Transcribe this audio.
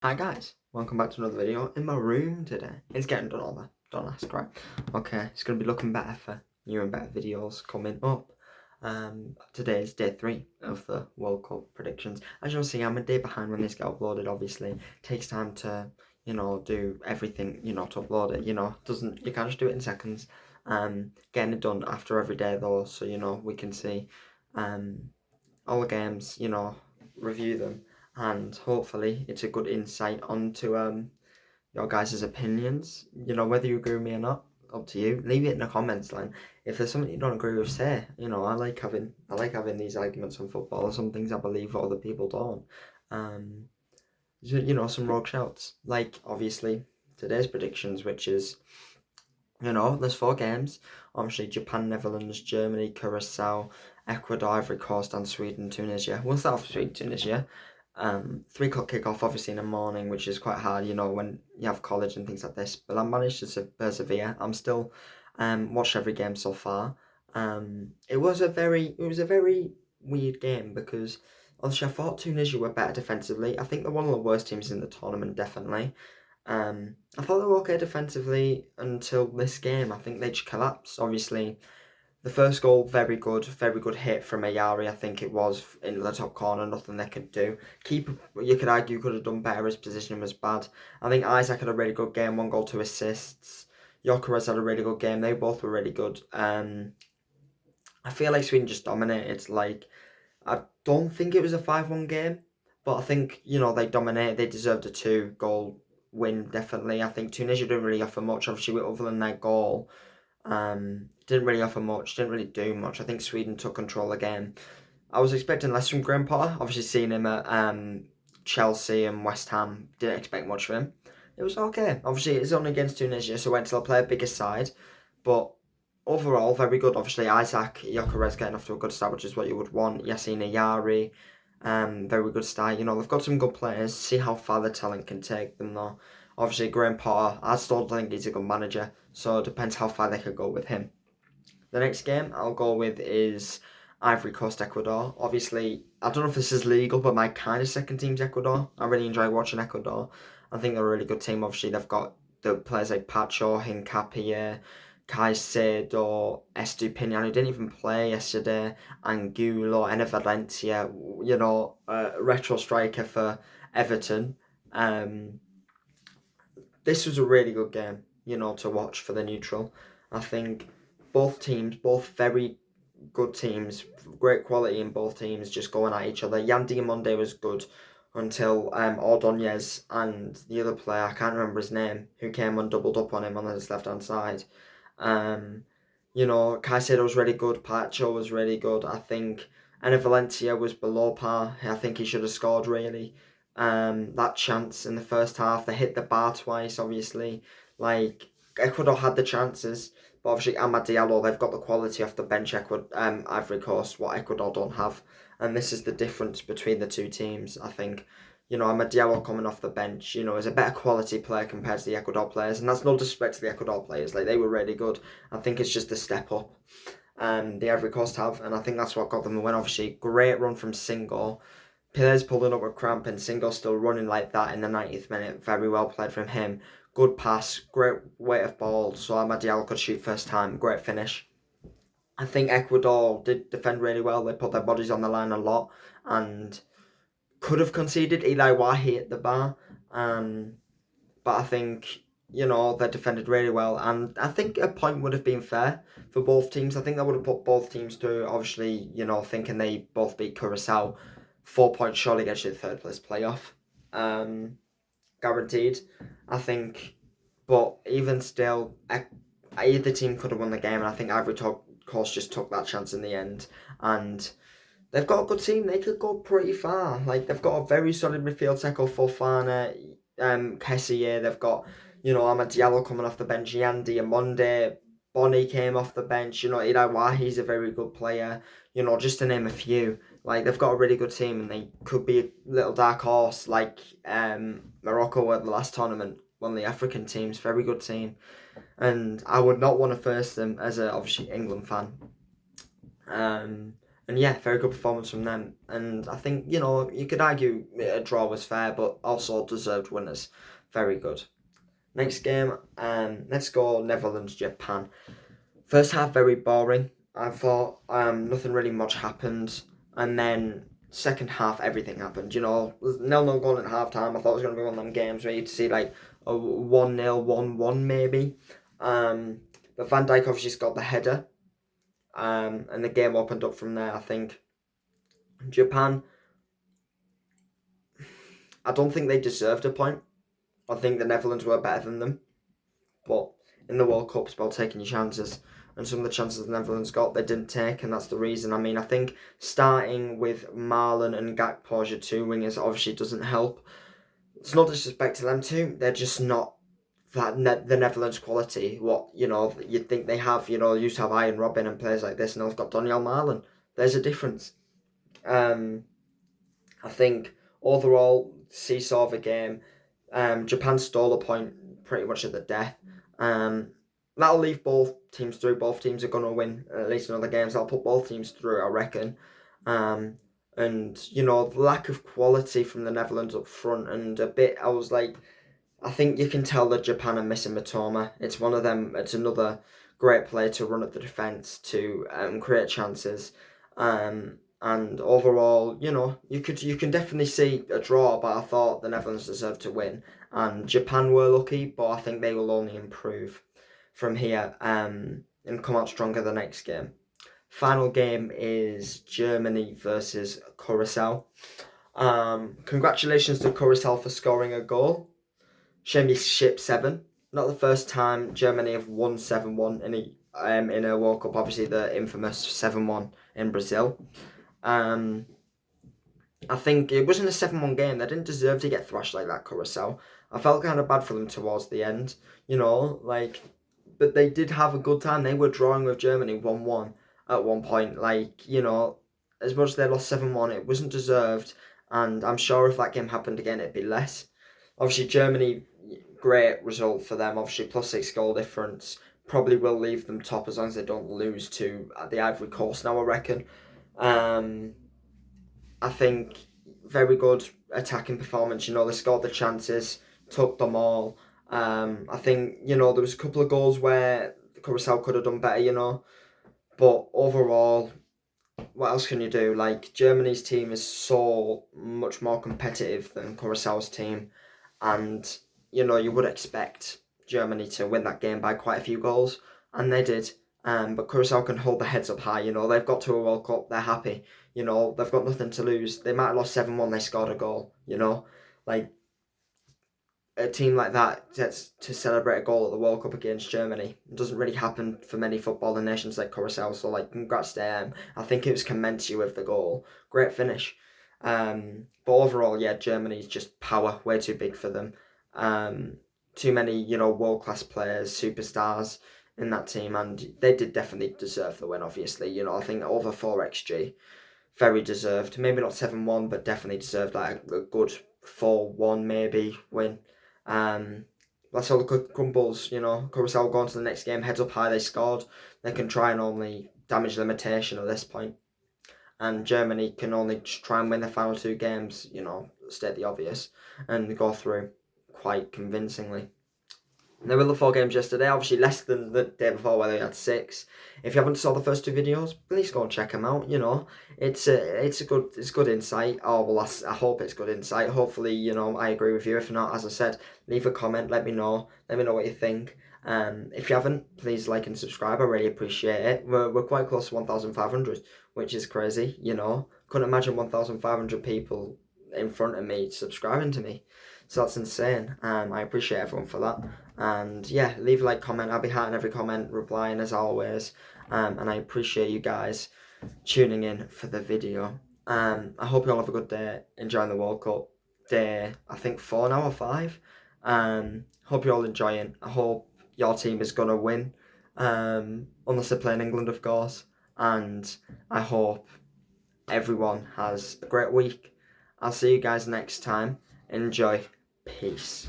Hi guys, welcome back to another video in my room today. It's getting done over, don't ask, right? Okay, it's going to be looking better for new and better videos coming up. Today is day 3 of the World Cup predictions. As you'll see, I'm a day behind when this get uploaded, obviously. It takes time to, do everything, to upload it, you can't just do it in seconds. Getting it done after every day though, so, we can see, all the games, review them, and hopefully it's a good insight onto your guys' opinions. Whether you agree with me or not, up to you. Leave it in the comments line. If there's something you don't agree with, say. I like having these arguments on football. Some things I believe other people don't. Um, some rogue shouts. Like obviously today's predictions, which is there's 4 games. Obviously, Japan, Netherlands, Germany, Curacao, Ecuador, Ivory Coast, and Sweden, Tunisia. We'll start off with Sweden, Tunisia. 3 o'clock kickoff, obviously in the morning, which is quite hard, when you have college and things like this. But I managed to persevere. I'm still watched every game so far. It was a very weird game because obviously I thought Tunisia were better defensively. I think they're one of the worst teams in the tournament, definitely. I thought they were okay defensively until this game. I think they just collapsed. Obviously, the first goal, very good hit from Ayari. I think it was in the top corner, nothing they could do. Keeper, you could argue, could have done better. His positioning was bad. I think Isaac had a really good game, 1 goal, 2 assists. Gyökeres had a really good game. They both were really good. I feel like Sweden just dominated. Like, I don't think it was a 5-1 game, but I think, they dominated. They deserved a 2-goal win, definitely. I think Tunisia didn't really offer much, obviously, other than their goal. Didn't really offer much, didn't really do much. I think Sweden took control again. I was expecting less from Graham Potter. Obviously, seeing him at Chelsea and West Ham, didn't expect much from him. It was okay. Obviously, it's only against Tunisia, so went to play a bigger side. But overall, very good. Obviously, Isaac Gyökeres getting off to a good start, which is what you would want. Yassine Ayari, very good start. They've got some good players. See how far the talent can take them, though. Obviously, Graham Potter, I still think he's a good manager, so it depends how far they could go with him. The next game I'll go with is Ivory Coast Ecuador. Obviously, I don't know if this is legal, but my kind of second team's Ecuador. I really enjoy watching Ecuador. I think they're a really good team. Obviously, they've got the players like Pacho, Hincapié, Caicedo, Estupinian, who didn't even play yesterday, Angulo, and Valencia, retro striker for Everton. Um, this was a really good game, to watch for the neutral. I think both teams, both very good teams, great quality in both teams, just going at each other. Yan Diamonde was good until Ordonez and the other player, I can't remember his name, who came and doubled up on him on his left hand side. Caicedo was really good, Pacho was really good. I think and Valencia was below par. I think he should have scored really. That chance in the first half, they hit the bar twice, obviously. Like, Ecuador had the chances, but obviously Amad Diallo, they've got the quality off the bench, Ivory Coast, what Ecuador don't have. And this is the difference between the two teams, I think. Amad Diallo coming off the bench, is a better quality player compared to the Ecuador players. And that's no disrespect to the Ecuador players. Like, they were really good. I think it's just a step up the Ivory Coast have. And I think that's what got them the win. Obviously, great run from Singo. Pillars pulling up with cramp and Singo still running like that in the 90th minute. Very well played from him. Good pass, great weight of ball, so Amad Diallo could shoot first time. Great finish. I think Ecuador did defend really well. They put their bodies on the line a lot and could have conceded. Eli Wahi at the bar. But I think, they defended really well. And I think a point would have been fair for both teams. I think that would have put both teams through. Obviously, thinking they both beat Curacao. 4 points surely gets you the third place playoff. Guaranteed. I think. But even still, either team could have won the game. And I think Ivory Coast just took that chance in the end. And they've got a good team. They could go pretty far. Like, they've got a very solid midfield tackle, Fofana, Kessier. They've got, Amad Diallo coming off the bench, Yan Diamonde, Bonnie came off the bench. Eli Wahi's a very good player. Just to name a few. Like, they've got a really good team, and they could be a little dark horse, like Morocco at the last tournament. One of the African teams, very good team. And I would not want to face them as a obviously England fan. And yeah, very good performance from them. And I think, you could argue a draw was fair, but also deserved winners. Very good. Next game, let's go Netherlands, Japan. First half, very boring. I thought nothing really much happened. And then second half, everything happened. 0-0 going at half time. I thought it was going to be one of them games where you'd see like a 1-0, 1-1 maybe. But Van Dijk obviously got the header. And the game opened up from there, I think. Japan, I don't think they deserved a point. I think the Netherlands were better than them. But in the World Cup, it's about taking your chances. And some of the chances the Netherlands got, they didn't take, and that's the reason. I mean, I think starting with Marlon and Gakpo as your two wingers obviously doesn't help. It's not disrespect to them two. They're just not the Netherlands quality. What, you'd think they have. Used to have Iron Robin and players like this, and they've got Daniel Marlon. There's a difference. I think overall, seesaw of a game. Japan stole a point pretty much at the death. That'll leave both teams through. Both teams are going to win at least another games. That'll put both teams through, I reckon. And, the lack of quality from the Netherlands up front, and a bit, I think you can tell that Japan are missing Matoma. It's one of them. It's another great player to run at the defence, to create chances. And overall, you can definitely see a draw, but I thought the Netherlands deserved to win. And Japan were lucky, but I think they will only improve from here and come out stronger the next game. Final game is Germany versus Curacao. Congratulations to Curacao for scoring a goal. Shame you shipped 7. Not the first time Germany have won 7-1 in a World Cup. Obviously, the infamous 7-1 in Brazil. I think it wasn't a 7-1 game. They didn't deserve to get thrashed like that, Curacao. I felt kind of bad for them towards the end, but they did have a good time. They were drawing with Germany 1-1 at one point. As much as they lost 7-1, it wasn't deserved. And I'm sure if that game happened again, it'd be less. Obviously, Germany, great result for them. Obviously, +6 goal difference. Probably will leave them top as long as they don't lose to the Ivory Coast now, I reckon. I think very good attacking performance. They scored the chances, took them all. I think, there was a couple of goals where Curacao could have done better, But overall, what else can you do? Germany's team is so much more competitive than Curaçao's team. And, you would expect Germany to win that game by quite a few goals. And they did. But Curacao can hold their heads up high. They've got to a World Cup. They're happy. They've got nothing to lose. They might have lost 7-1. They scored a goal. A team like that gets to celebrate a goal at the World Cup against Germany. It doesn't really happen for many footballing nations like Curacao. So, congrats to them. I think it was commensurate with the goal. Great finish. But overall, yeah, Germany's just power. Way too big for them. Too many, world-class players, superstars in that team, and they did definitely deserve the win, obviously. I think over 4xG, very deserved. Maybe not 7-1, but definitely deserved a good 4-1 maybe win. That's all the good crumbles, Curacao going to the next game, heads up high, they scored. They can try and only damage limitation at this point. And Germany can only try and win the final 2 games, state the obvious, and go through quite convincingly. There were the 4 games yesterday, obviously less than the day before where they had 6. If you haven't saw the first 2 videos, please go and check them out. It's good insight. Oh well, I hope it's good insight. Hopefully, I agree with you. If not, as I said, leave a comment. Let me know what you think. If you haven't, please like and subscribe. I really appreciate it. We're quite close to 1,500, which is crazy. Couldn't imagine 1,500 people in front of me subscribing to me. So that's insane. I appreciate everyone for that. And yeah, leave a like, comment. I'll be hearting every comment, replying as always. And I appreciate you guys tuning in for the video. I hope you all have a good day, enjoying the World Cup. Day, I think 4 now or 5. Hope you're all enjoying. I hope your team is gonna win. Unless they're playing England, of course. And I hope everyone has a great week. I'll see you guys next time. Enjoy. Peace.